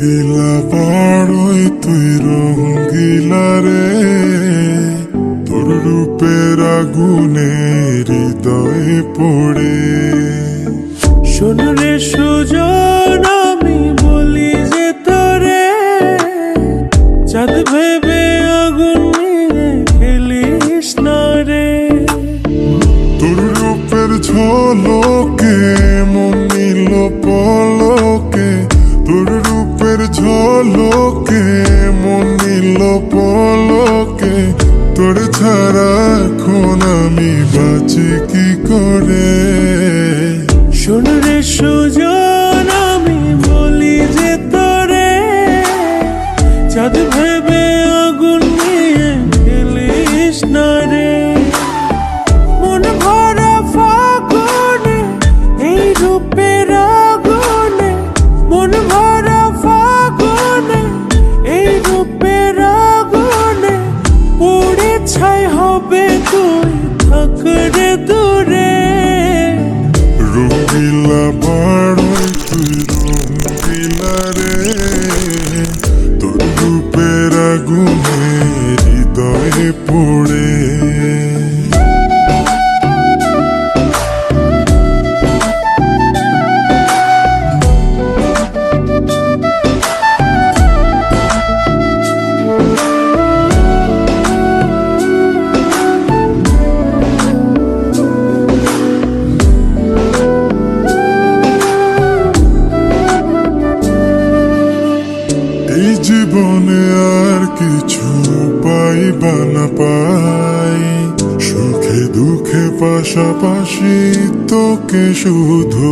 রঙ্গিলা পাড়ই তুই রঙ্গিলা রে, তোর রূপের আগুনে হৃদয়ে পড়ে। শোন রে সুজন, আমি বলি যে তোরে, চাঁদ ভেবে আগুন নিয়ে খেলিস না রে। তোর রূপের ঝলকে মন নিল পলকে, তোর রূপের ঝলকে মন নিল পলকে। তোর ছাড়া এখন আমি বাঁচি কি করে। শোন রে সুজন, আমি বলি যে তোরে, চাঁদ ভেবে আগুন নিয়ে খেলিস না রে। মন ভরা ফাগুনে এই রূপের আগুনে, মন ভরা ফাগুনে এই রূপের আগুনে, পুড়ে ছাই হবে তুই থাক রে দূরে। রঙ্গিলা পাড়ই তুই রঙ্গিলা রে, তোর রূপের আগুনে হৃদয়ে পড়ে। এই জীবনে আর কিছু পাইবা না পাই, সুখে দুঃখে পাশাপাশি তোকে শুধু